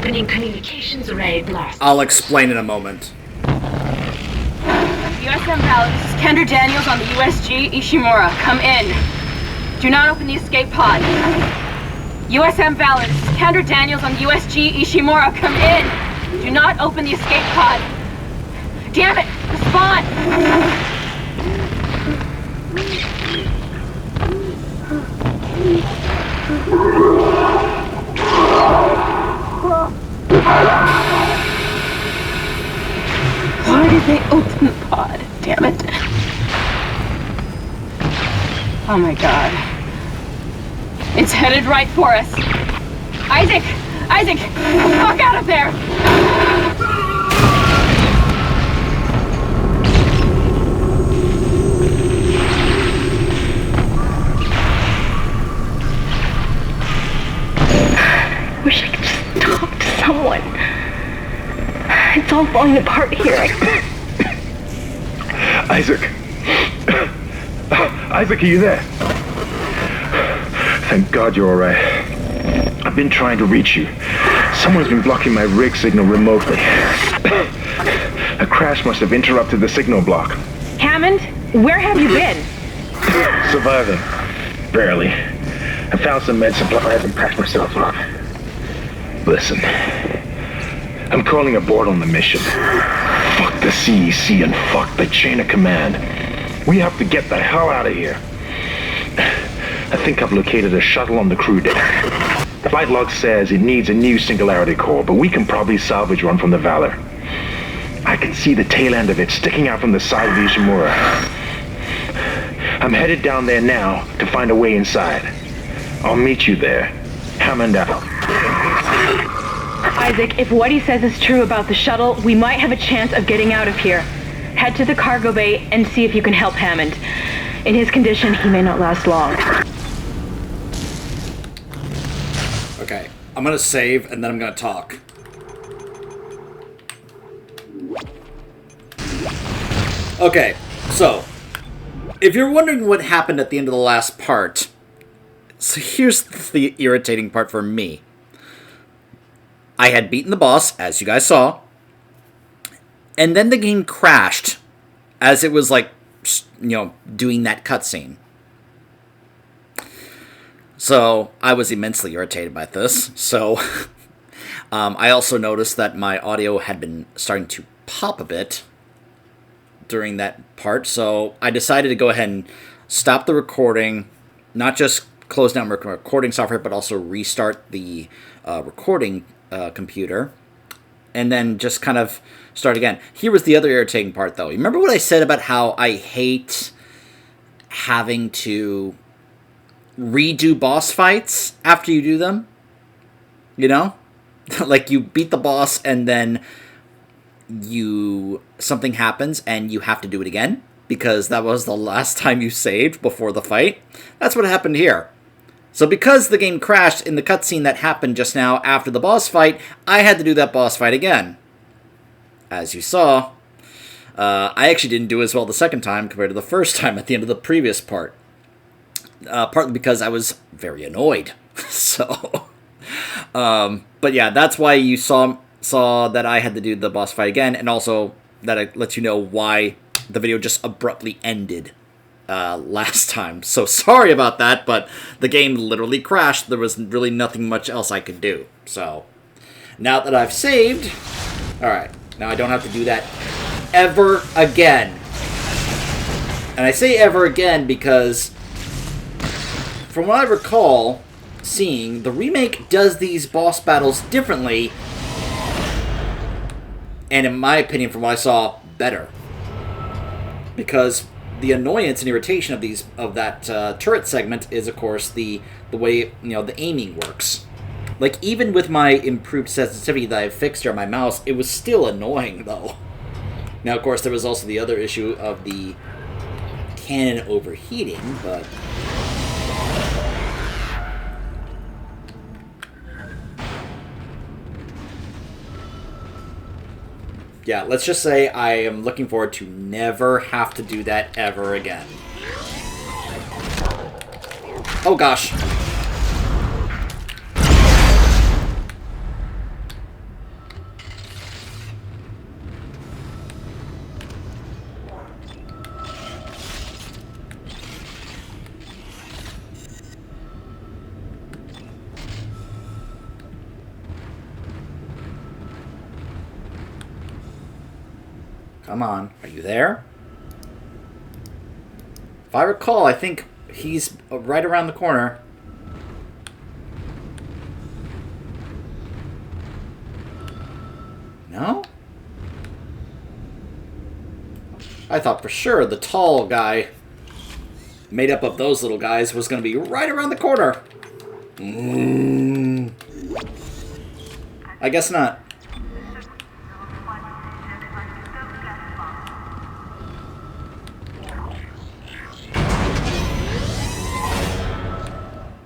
Opening communications array blast. I'll explain in a moment. USM Valor, this is Kendra Daniels on the USG Ishimura. Come in. Do not open the escape pod. USM Valor, this is Kendra Daniels on the USG Ishimura. Come in. Do not open the escape pod. Damn it! Respond! Why did they open the pod? Damn it. Oh my god. It's headed right for us. Isaac! Isaac! Get the fuck out of there! I wish I could just talk to someone. It's all falling apart here. Isaac! Isaac, are you there? Thank God you're alright. I've been trying to reach you. Someone's been blocking my rig signal remotely. A crash must have interrupted the signal block. Hammond, where have you been? Surviving. Barely. I found some med supplies and patched myself up. Listen. I'm calling aboard on the mission. Fuck the CEC and fuck the chain of command. We have to get the hell out of here. I think I've located a shuttle on the crew deck. The flight log says it needs a new singularity core, but we can probably salvage one from the Valor. I can see the tail end of it sticking out from the side of the Ishimura. I'm headed down there now to find a way inside. I'll meet you there. Hammond out. Isaac, if what he says is true about the shuttle, we might have a chance of getting out of here. Head to the cargo bay and see if you can help Hammond. In his condition, he may not last long. Okay, I'm gonna save and then I'm gonna talk. Okay, so if you're wondering what happened at the end of the last part, so here's the irritating part for me. I had beaten the boss, as you guys saw, and then the game crashed as it was like, you know, doing that cutscene. So I was immensely irritated by this. So I also noticed that my audio had been starting to pop a bit during that part. So I decided to go ahead and stop the recording, not just close down recording software, but also restart the recording computer, and then just kind of start again. Here was the other irritating part, though. Remember what I said about how I hate having to redo boss fights after you do them? You know? Like, you beat the boss, and then something happens, and you have to do it again, because that was the last time you saved before the fight. That's what happened here. So because the game crashed in the cutscene that happened just now after the boss fight, I had to do that boss fight again. As you saw, I actually didn't do as well the second time compared to the first time at the end of the previous part. Partly because I was very annoyed. So, but yeah, that's why you saw that I had to do the boss fight again, and also that I let you know why the video just abruptly ended last time. So sorry about that, but the game literally crashed. There was really nothing much else I could do. So now that I've saved, alright, now I don't have to do that ever again. And I say ever again because from what I recall seeing, the remake does these boss battles differently, and in my opinion, from what I saw, better. Because the annoyance and irritation of that turret segment is, of course, the way, you know, the aiming works. Like, even with my improved sensitivity that I fixed here on my mouse, it was still annoying, though. Now, of course, there was also the other issue of the cannon overheating, but yeah, let's just say I am looking forward to never have to do that ever again. Oh gosh. Come on. Are you there? If I recall, I think he's right around the corner. No? I thought for sure the tall guy, made up of those little guys, was going to be right around the corner. I guess not.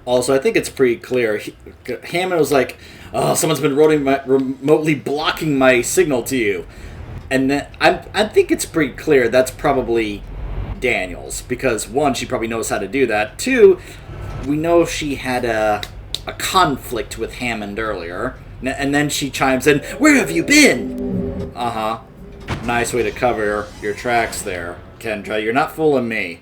Also, I think it's pretty clear. Hammond was like, "Oh, someone's been remotely blocking my signal to you," and then I think it's pretty clear that's probably Daniels, because one, she probably knows how to do that. Two, we know she had a conflict with Hammond earlier, and then she chimes in, "Where have you been?" Nice way to cover your tracks there, Kendra. You're not fooling me.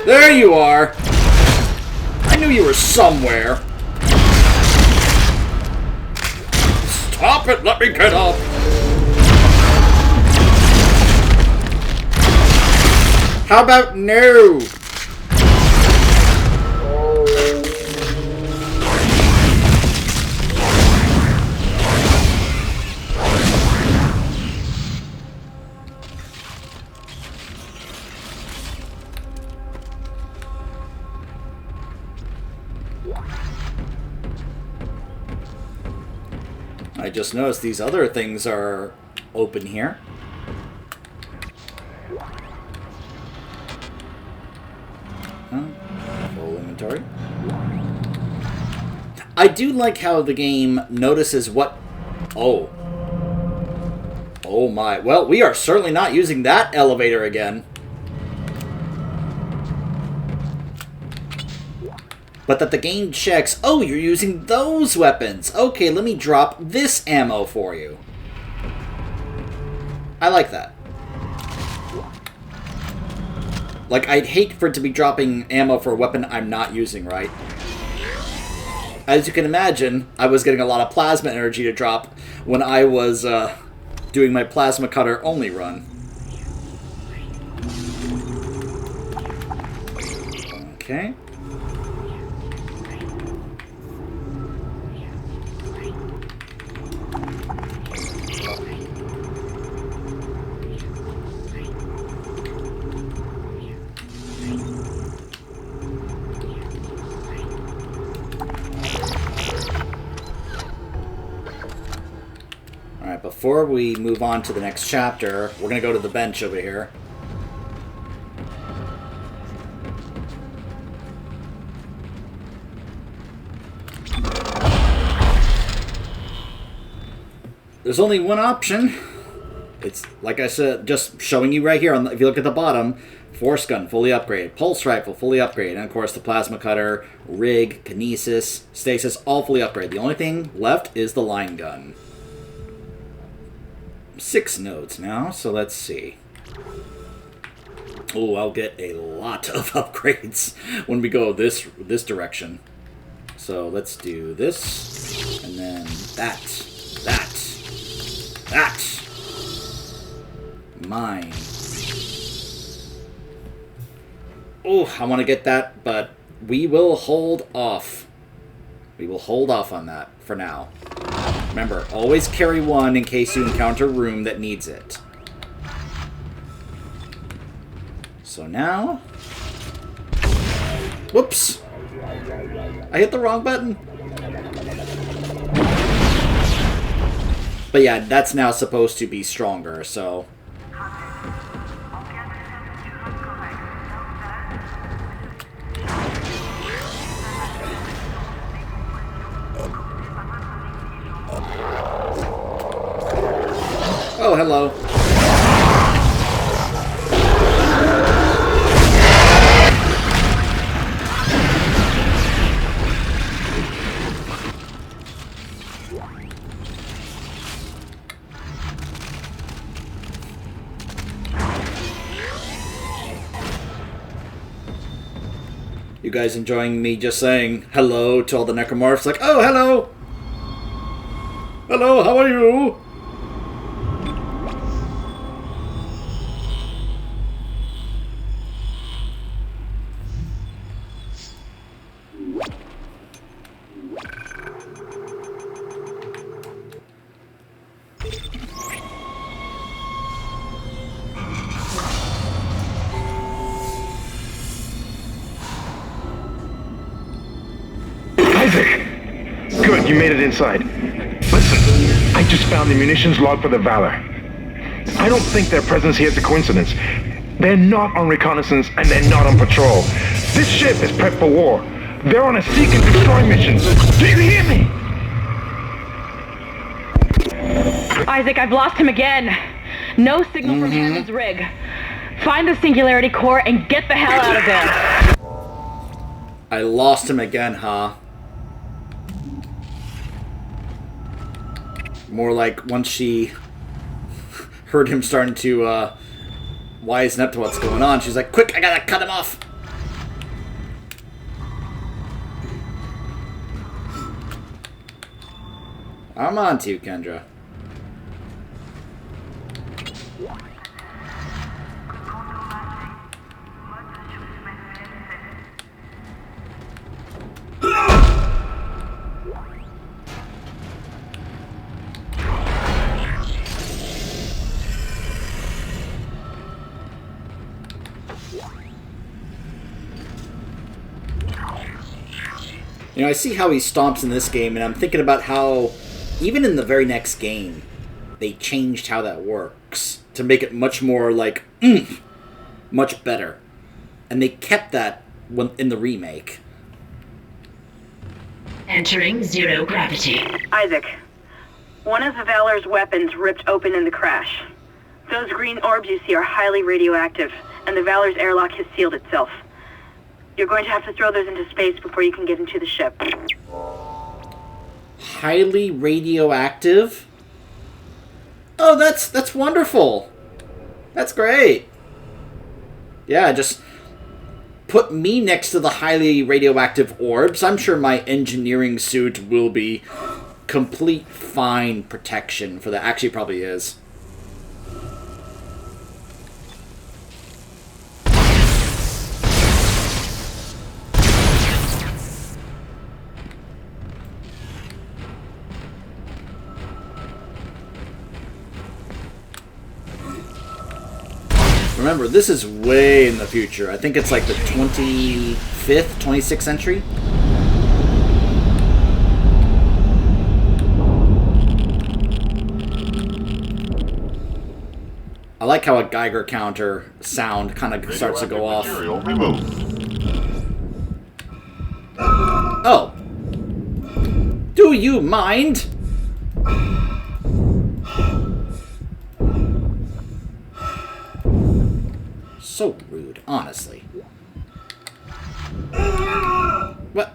There you are! I knew you were somewhere. Stop it! Let me get up! How about no? I just noticed these other things are open here. Full inventory. I do like how the game notices what... Oh. Oh my. Well, we are certainly not using that elevator again. But that the game checks, oh, you're using those weapons. Okay, let me drop this ammo for you. I like that. Like, I'd hate for it to be dropping ammo for a weapon I'm not using, right? As you can imagine, I was getting a lot of plasma energy to drop when I was doing my plasma cutter only run. Okay. Alright, before we move on to the next chapter, we're going to go to the bench over here. There's only one option. It's, like I said, just showing you right here. If you look at the bottom, force gun, fully upgraded. Pulse rifle, fully upgraded. And, of course, the plasma cutter, rig, kinesis, stasis, all fully upgraded. The only thing left is the line gun. 6 nodes now, so let's see. Oh, I'll get a lot of upgrades when we go this direction. So let's do this, and then that. Mine. Oh, I want to get that, but we will hold off. We will hold off on that for now. Remember, always carry one in case you encounter a room that needs it. So now... Whoops! I hit the wrong button. But yeah, that's now supposed to be stronger, so... Oh, hello. You guys enjoying me just saying hello to all the necromorphs? Like, oh, hello! Hello, how are you? Isaac! Good, you made it inside. Listen, I just found the munitions log for the Valor. I don't think their presence here is a coincidence. They're not on reconnaissance and they're not on patrol. This ship is prepped for war. They're on a seek and destroy mission. Do you hear me? Isaac, I've lost him again. No signal from Hammond's rig. Find the Singularity Core and get the hell out of there. I lost him again, huh? More like once she heard him starting to wisen up to what's going on, she's like, quick, I gotta cut him off. I'm on to you, Kendra. You know, I see how he stomps in this game, and I'm thinking about how, even in the very next game, they changed how that works to make it much more like, much better. And they kept that in the remake. Entering zero gravity. Isaac, one of the Valor's weapons ripped open in the crash. Those green orbs you see are highly radioactive, and the Valor's airlock has sealed itself. You're going to have to throw those into space before you can get into the ship. Highly radioactive? Oh, that's wonderful. That's great. Yeah, just put me next to the highly radioactive orbs. I'm sure my engineering suit will be complete fine protection for that. Actually, probably is. Remember, this is way in the future. I think it's like the 25th, 26th century. I like how a Geiger counter sound kind of starts to go off. Oh. Do you mind? So rude, honestly. What?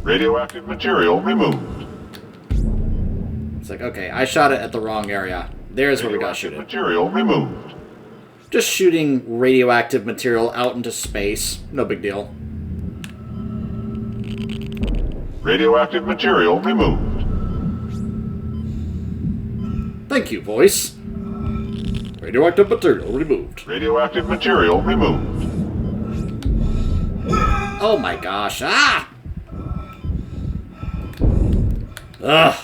Radioactive material removed. It's like, okay, I shot it at the wrong area. There's where we gotta shoot it. Material removed. Just shooting radioactive material out into space. No big deal. Radioactive material removed. Thank you, voice. Radioactive material removed. Radioactive material removed. Oh my gosh. Ah! Ugh.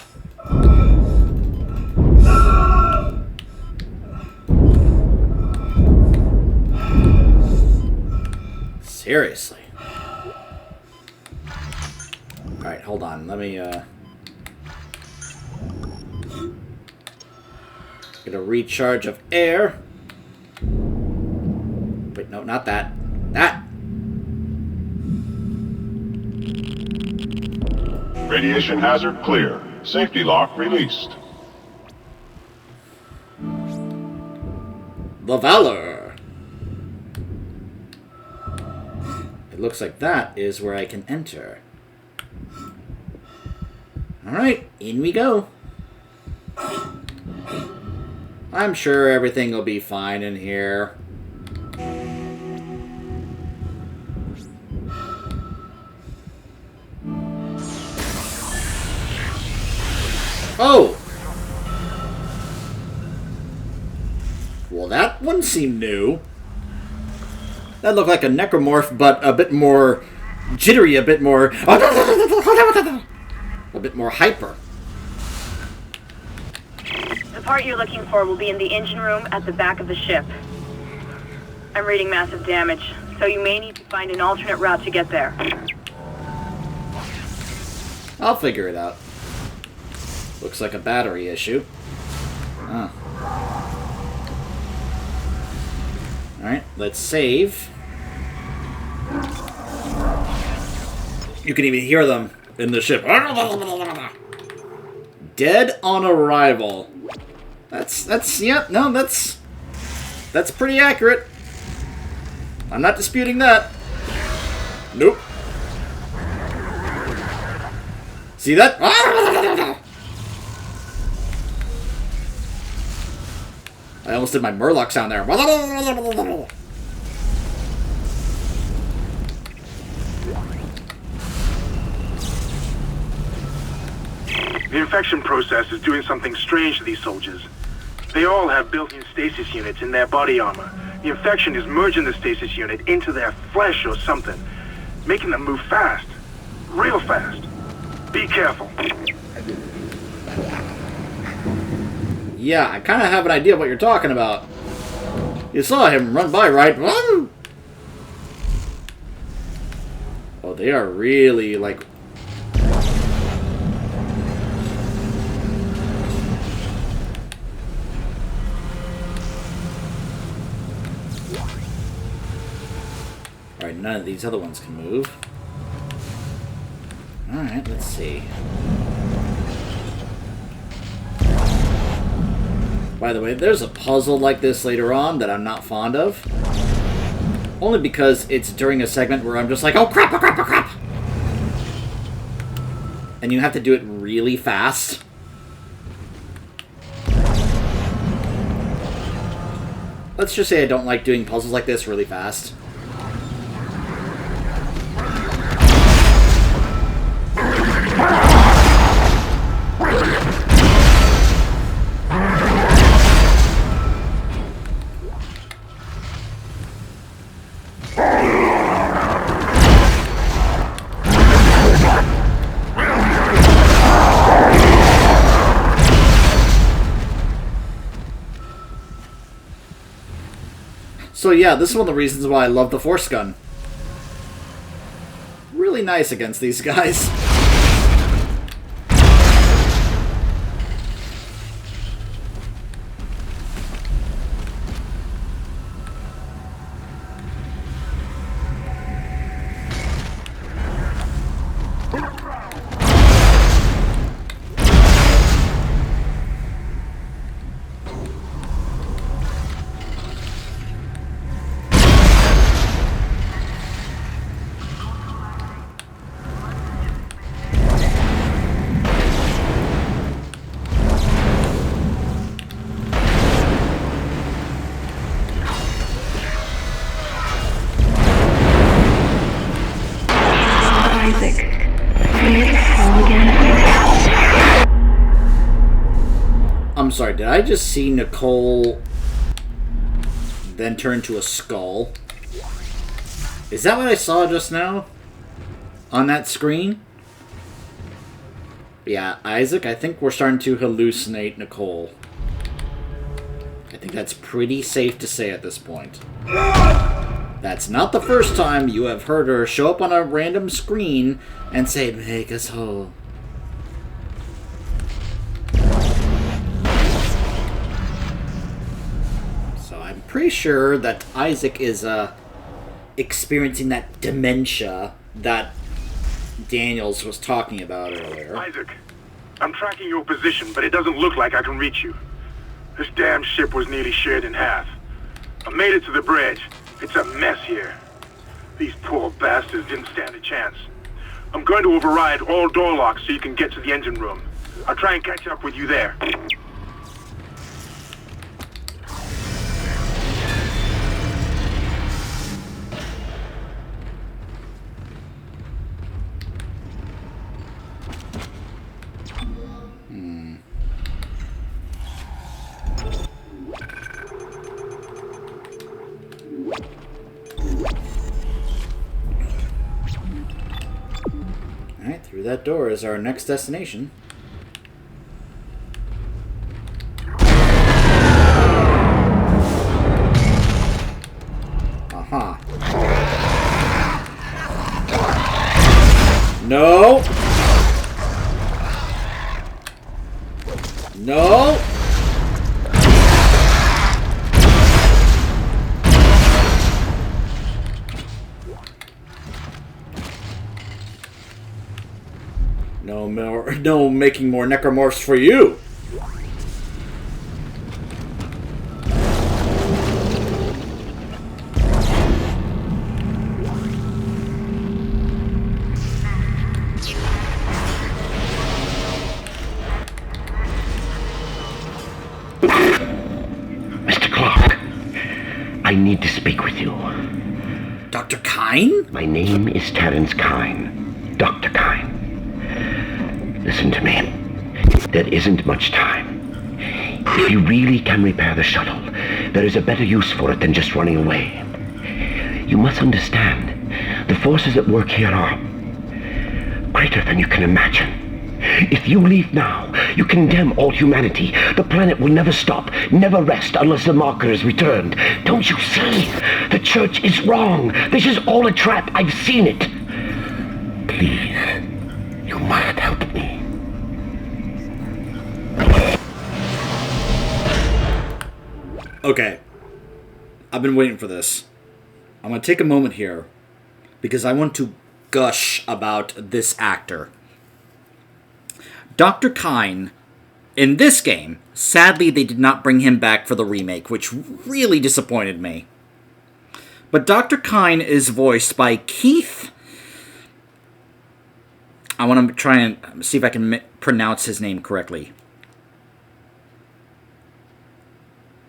Seriously. Alright, hold on. Let me, get a recharge of air. Wait, no, not that. That! Radiation hazard clear. Safety lock released. The Valor! It looks like that is where I can enter. Alright, in we go. I'm sure everything will be fine in here. Oh! Well, that one seemed new. That looked like a necromorph, but a bit more jittery, a bit more hyper. The part you're looking for will be in the engine room at the back of the ship. I'm reading massive damage, so you may need to find an alternate route to get there. I'll figure it out. Looks like a battery issue. Oh. Alright, let's save. You can even hear them in the ship. Dead on arrival. That's pretty accurate. I'm not disputing that. Nope. See that? I almost did my Murloc sound there. The infection process is doing something strange to these soldiers. They all have built-in stasis units in their body armor. The infection is merging the stasis unit into their flesh or something, making them move fast. Real fast. Be careful. Yeah, I kind of have an idea what you're talking about. You saw him run by, right? Oh, they are really, like... Alright, none of these other ones can move. Alright, let's see. By the way, there's a puzzle like this later on that I'm not fond of. Only because it's during a segment where I'm just like, oh crap, oh crap, oh crap! And you have to do it really fast. Let's just say I don't like doing puzzles like this really fast. So yeah, this is one of the reasons why I love the Force Gun. Really nice against these guys. I'm sorry, did I just see Nicole then turn to a skull? Is that what I saw just now? On that screen? Yeah, Isaac, I think we're starting to hallucinate Nicole. I think that's pretty safe to say at this point. That's not the first time you have heard her show up on a random screen and say, "Make us whole." So I'm pretty sure that Isaac is experiencing that dementia that Daniels was talking about earlier. Isaac, I'm tracking your position, but it doesn't look like I can reach you. This damn ship was nearly shared in half. I made it to the bridge. It's a mess here. These poor bastards didn't stand a chance. I'm going to override all door locks so you can get to the engine room. I'll try and catch up with you there. that door is our next destination. Uh-huh. No! No! No making more necromorphs for you! Mr. Clark, I need to speak with you. Dr. Kine? My name is Terrence Kine. Dr. Kine. Listen to me. There isn't much time. If you really can repair the shuttle, there is a better use for it than just running away. You must understand, the forces at work here are greater than you can imagine. If you leave now, you condemn all humanity. The planet will never stop, never rest unless the marker is returned. Don't you see? The church is wrong. This is all a trap. I've seen it. Please, you must help me. Okay. I've been waiting for this. I'm going to take a moment here because I want to gush about this actor. Dr. Kine, in this game, sadly they did not bring him back for the remake, which really disappointed me. But Dr. Kine is voiced by Keith. I want to try and see if I can pronounce his name correctly.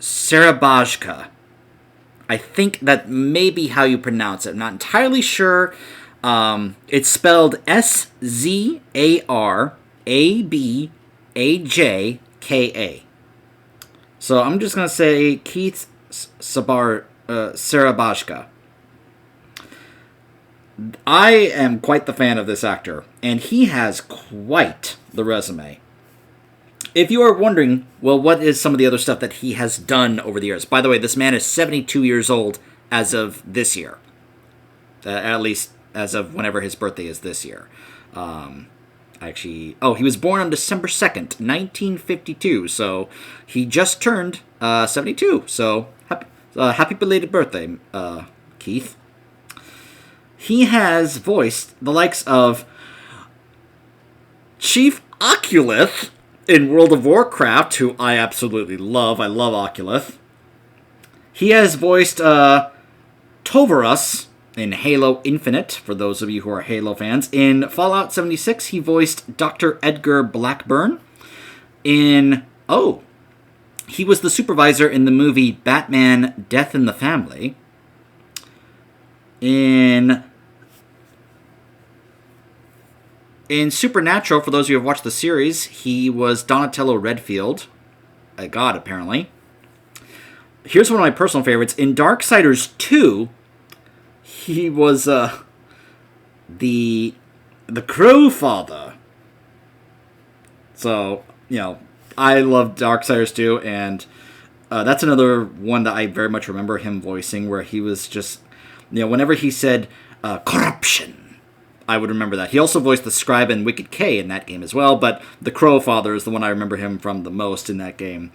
Sarabajka. I think that may be how you pronounce it. I'm not entirely sure. It's spelled Sarabajka. So I'm just going to say Keith Sarabajka. I am quite the fan of this actor, and he has quite the resume. If you are wondering, well, what is some of the other stuff that he has done over the years? By the way, this man is 72 years old as of this year. At least as of whenever his birthday is this year. He was born on December 2nd, 1952. So he just turned 72. So happy belated birthday, Keith. He has voiced the likes of Chief Oculus in World of Warcraft, who I absolutely love. I love Oculus. He has voiced Tovarus in Halo Infinite, for those of you who are Halo fans. In Fallout 76, he voiced Dr. Edgar Blackburn. He was the supervisor in the movie Batman Death in the Family. In Supernatural, for those of you who have watched the series, he was Donatello Redfield. A god, apparently. Here's one of my personal favorites. In Darksiders 2, he was the Crow Father. So, I love Darksiders 2, and that's another one that I very much remember him voicing, where he was just, whenever he said, corruption, I would remember that. He also voiced the Scribe and Wicked K in that game as well, but the Crow Father is the one I remember him from the most in that game.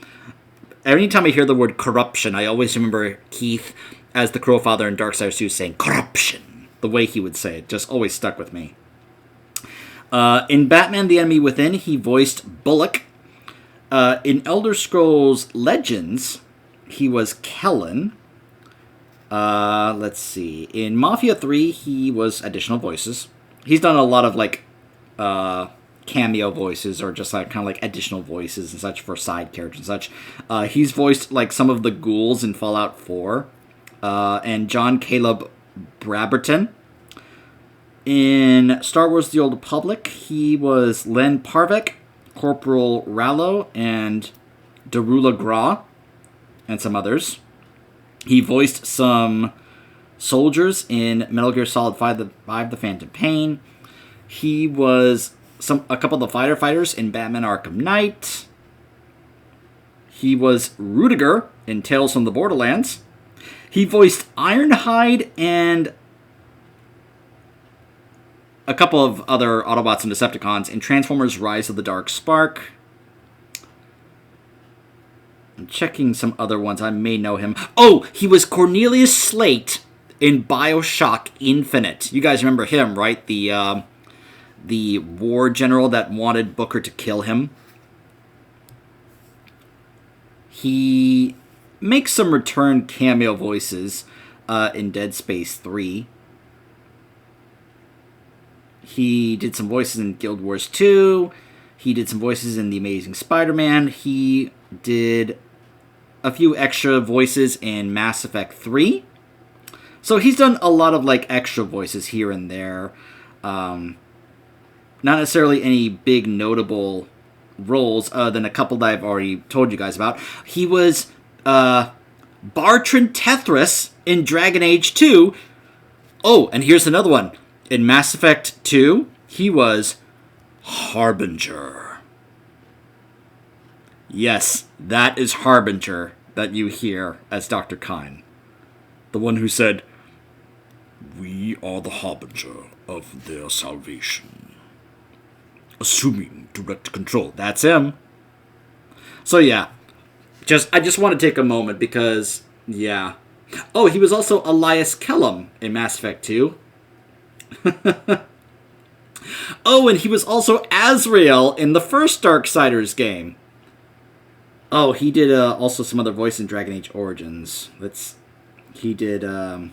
Anytime I hear the word corruption, I always remember Keith as the Crow Father in Darksiders 2 saying corruption. The way he would say it just always stuck with me. In Batman The Enemy Within, he voiced Bullock. In Elder Scrolls Legends, he was Kellen. Let's see. In Mafia 3, he was additional voices. He's done a lot of, cameo voices, or just, kind of, additional voices and such for side characters and such. He's voiced, some of the ghouls in Fallout 4. And John Caleb Braberton. In Star Wars The Old Republic, he was Len Parvek, Corporal Rallo, and Darula Gra, and some others. He voiced some soldiers in Metal Gear Solid 5, The Phantom Pain. He was a couple of the fighter fighters in Batman Arkham Knight. He was Rudiger in Tales from the Borderlands. He voiced Ironhide and a couple of other Autobots and Decepticons in Transformers Rise of the Dark Spark. I'm checking some other ones. I may know him. Oh, he was Cornelius Slate in BioShock Infinite. You guys remember him, right? The war general that wanted Booker to kill him. He makes some return cameo voices in Dead Space 3. He did some voices in Guild Wars 2. He did some voices in The Amazing Spider-Man. He did a few extra voices in Mass Effect 3. So he's done a lot of like extra voices here and there. Not necessarily any big notable roles other than a couple that I've already told you guys about. He was Bartrand Tethras in Dragon Age 2. Oh, and here's another one. In Mass Effect 2, he was Harbinger. Yes, that is Harbinger that you hear as Dr. Kyne. The one who said, "We are the harbinger of their salvation. Assuming direct control." That's him. So yeah, I just want to take a moment because, yeah. Oh, he was also Elias Kellum in Mass Effect 2. Oh, and he was also Azrael in the first Darksiders game. Oh, he did also some other voice in Dragon Age Origins. He did no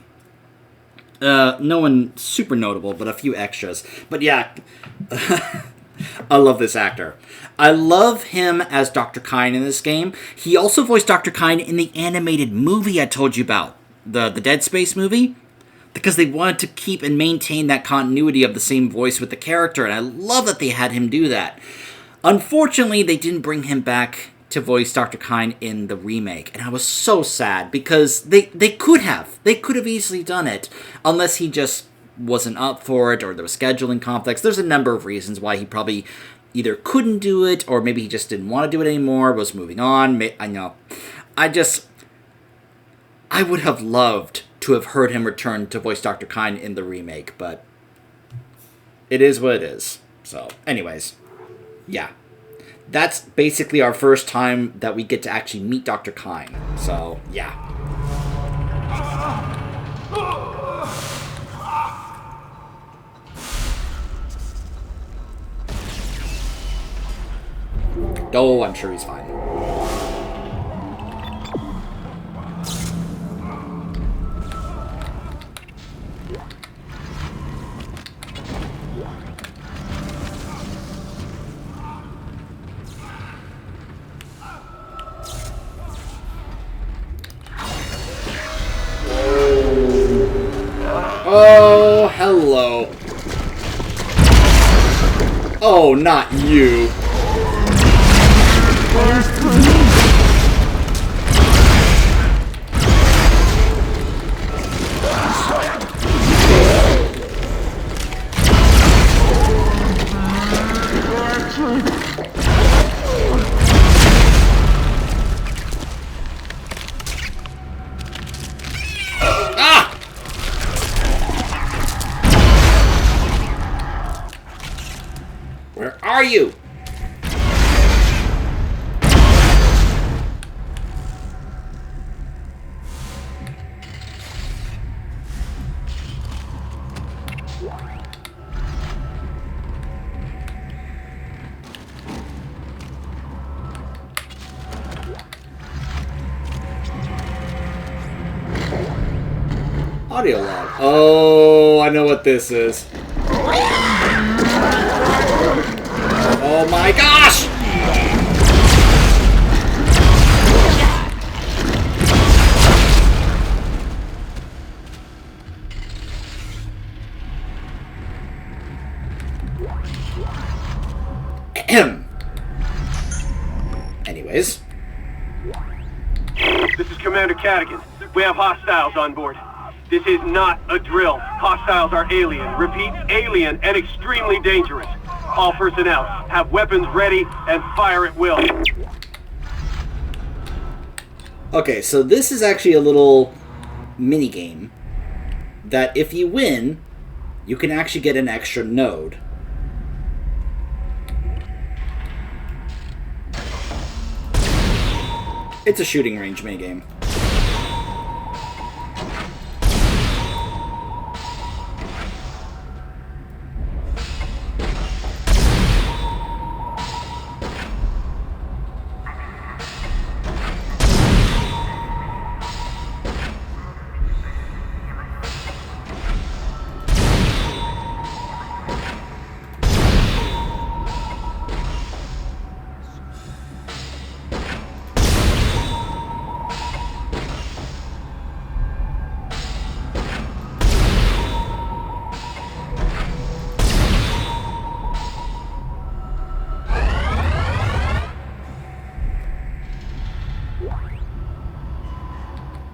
one super notable, but a few extras. But yeah, I love this actor. I love him as Dr. Kyne in this game. He also voiced Dr. Kyne in the animated movie I told you about, the Dead Space movie, because they wanted to keep and maintain that continuity of the same voice with the character, and I love that they had him do that. Unfortunately, they didn't bring him back to voice Dr. Kyne in the remake, and I was so sad because they could have easily done it, unless he just wasn't up for it or there was scheduling conflicts. There's a number of reasons why he probably either couldn't do it or maybe he just didn't want to do it anymore, was moving on. I know. I would have loved to have heard him return to voice Dr. Kyne in the remake, but it is what it is. So, anyways, yeah. That's basically our first time that we get to actually meet Dr. Kyne. So, yeah. Oh, I'm sure he's fine. Oh, hello. Oh, not you. Where are you? Audio log. Oh, I know what this is. Oh my gosh! Ahem. Anyways. This is Commander Cadigan. We have hostiles on board. This is not a drill. Hostiles are alien. Repeat, alien and extremely dangerous. All personnel, have weapons ready and fire at will. Okay, so this is actually a little mini-game that if you win, you can actually get an extra node. It's a shooting range minigame.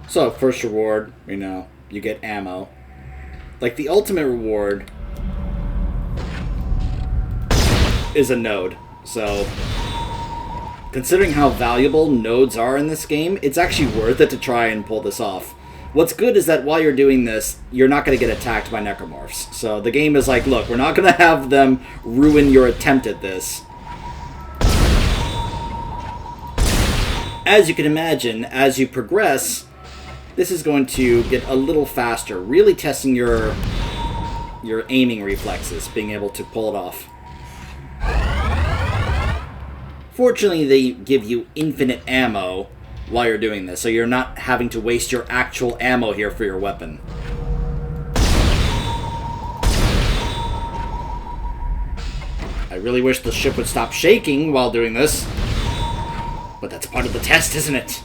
So, first reward, you get ammo. Like, the ultimate reward is a node. So, considering how valuable nodes are in this game, it's actually worth it to try and pull this off. What's good is that while you're doing this, you're not going to get attacked by necromorphs. So, the game is like, look, we're not going to have them ruin your attempt at this. As you can imagine, as you progress, this is going to get a little faster, really testing your aiming reflexes, being able to pull it off. Fortunately, they give you infinite ammo while you're doing this, so you're not having to waste your actual ammo here for your weapon. I really wish the ship would stop shaking while doing this, but that's part of the test, isn't it?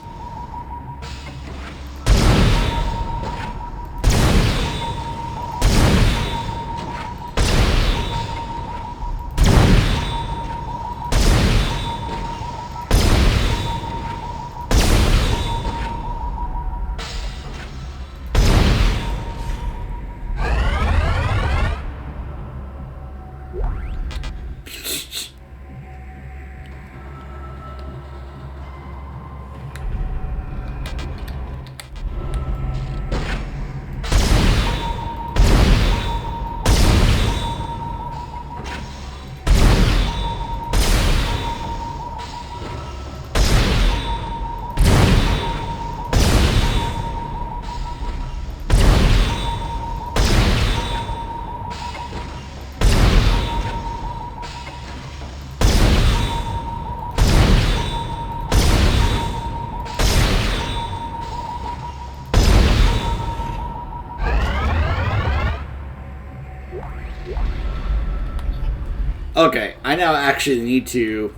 Okay, I now actually need to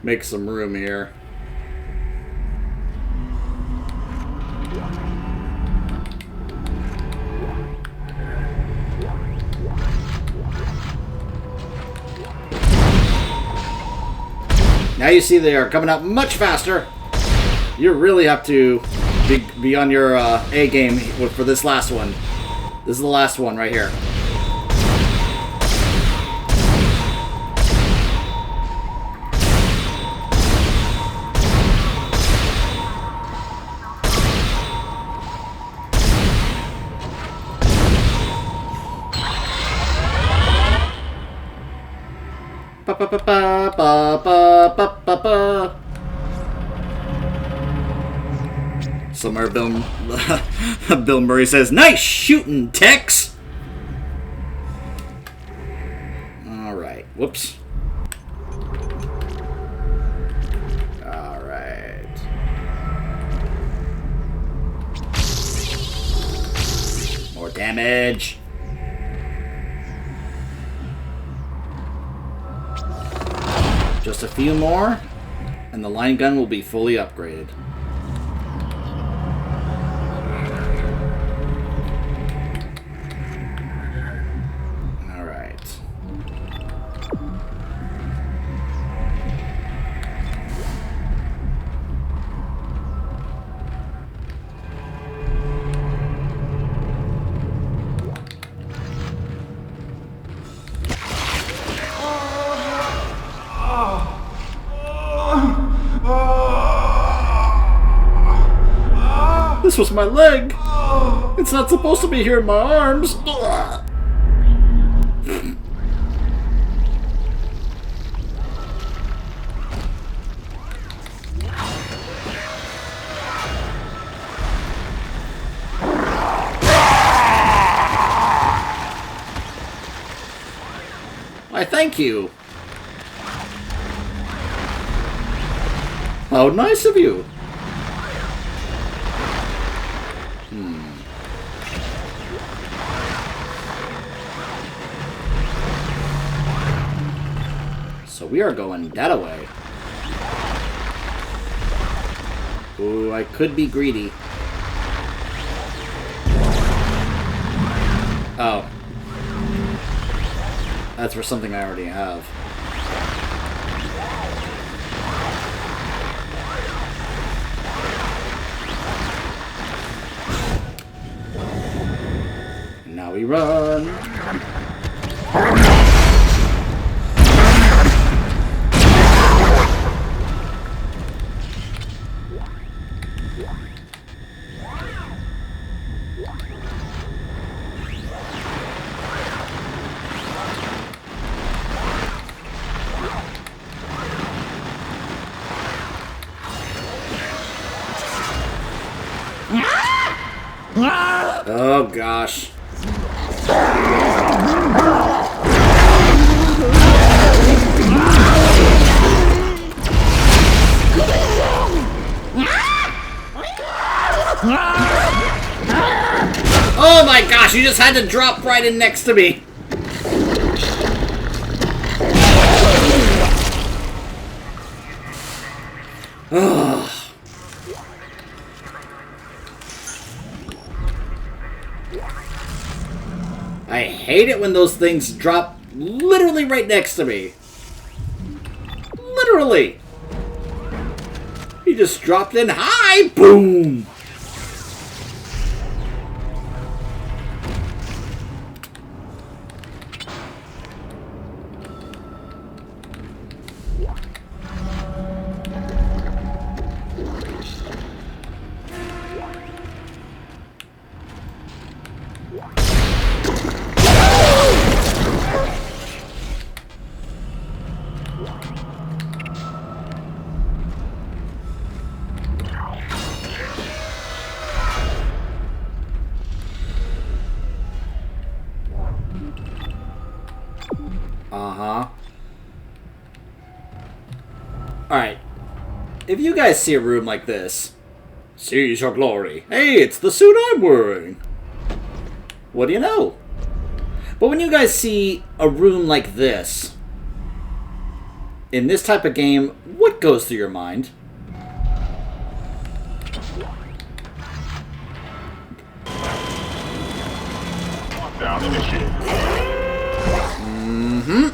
make some room here. Now you see they are coming up much faster. You really have to be on your A game for this last one. This is the last one right here. Somewhere Bill Murray says, "Nice shooting, Tex." All right. Whoops. All right. More damage. Just a few more, and the line gun will be fully upgraded. All right. this was my leg. It's not supposed to be here in my arms. Why, thank you. How nice of you. So we are going that way. Ooh, I could be greedy. Oh. That's for something I already have. Now we run. Oh gosh. Oh my gosh, you just had to drop right in next to me. Ugh. I hate it when those things drop literally right next to me. Literally. He just dropped in high. Boom. Uh-huh. Alright. If you guys see a room like this, seize your glory. Hey, it's the suit I'm wearing. What do you know? But when you guys see a room like this, in this type of game, what goes through your mind? Down initiated. Mm-hmm.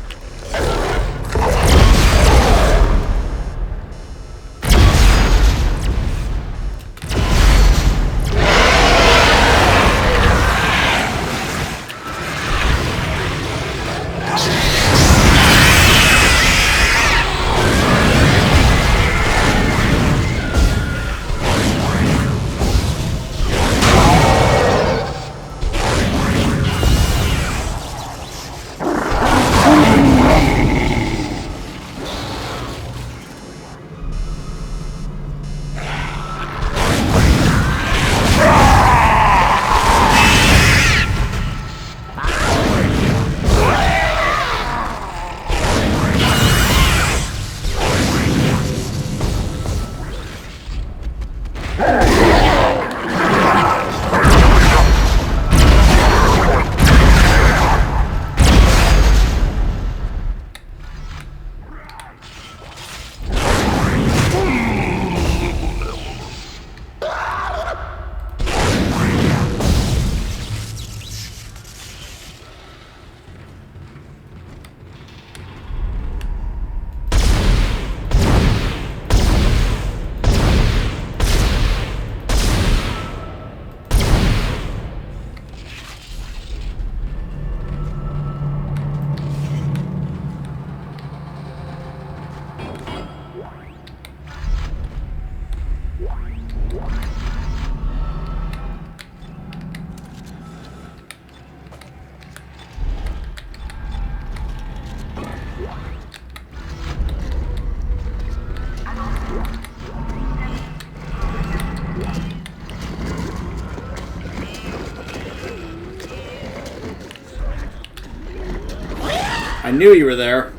knew you were there.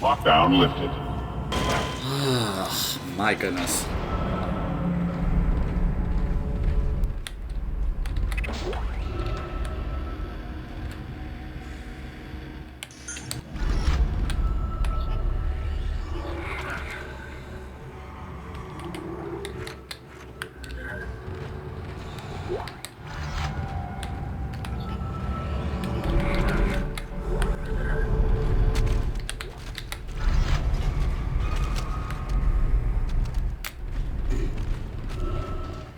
Lockdown lifted. My goodness.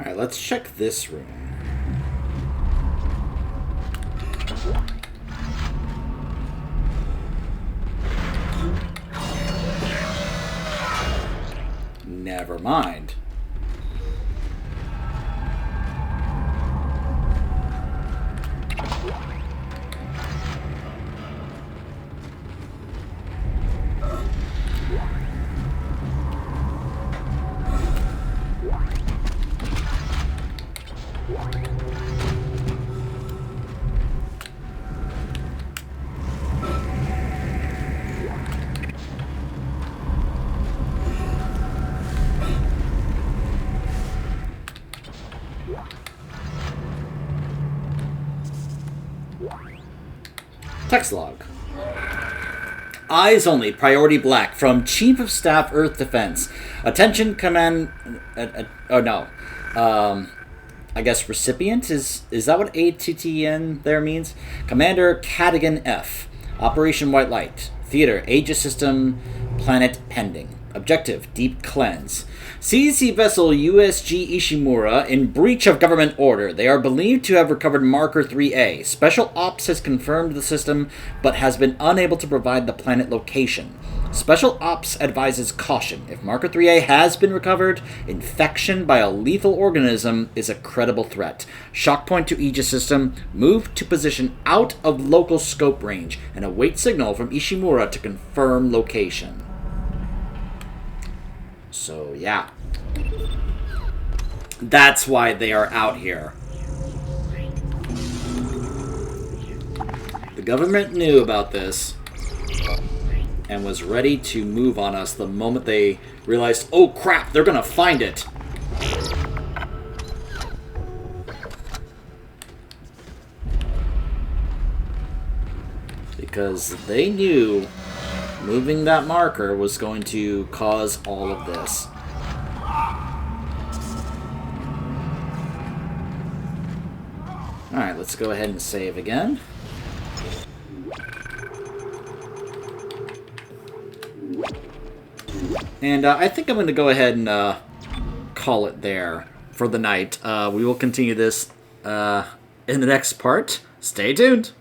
Alright, let's check this room. Never mind. Text log. Eyes only, priority black, from Chief of Staff Earth Defense. Attention, command... oh, no. I guess recipient? Is that what ATTN there means? Commander Cadigan F. Operation White Light. Theater, Aegis System, Planet Pending. Objective, Deep Cleanse. CDC vessel USG Ishimura in breach of government order. They are believed to have recovered Marker 3A. Special Ops has confirmed the system, but has been unable to provide the planet location. Special Ops advises caution. If Marker 3A has been recovered, infection by a lethal organism is a credible threat. Shock point to Aegis System. Move to position out of local scope range and await signal from Ishimura to confirm location. So, yeah. That's why they are out here. The government knew about this and was ready to move on us the moment they realized, oh crap, they're gonna find it. Because they knew moving that marker was going to cause all of this. Alright, let's go ahead and save again. And I think I'm going to go ahead and call it there for the night. We will continue this in the next part. Stay tuned.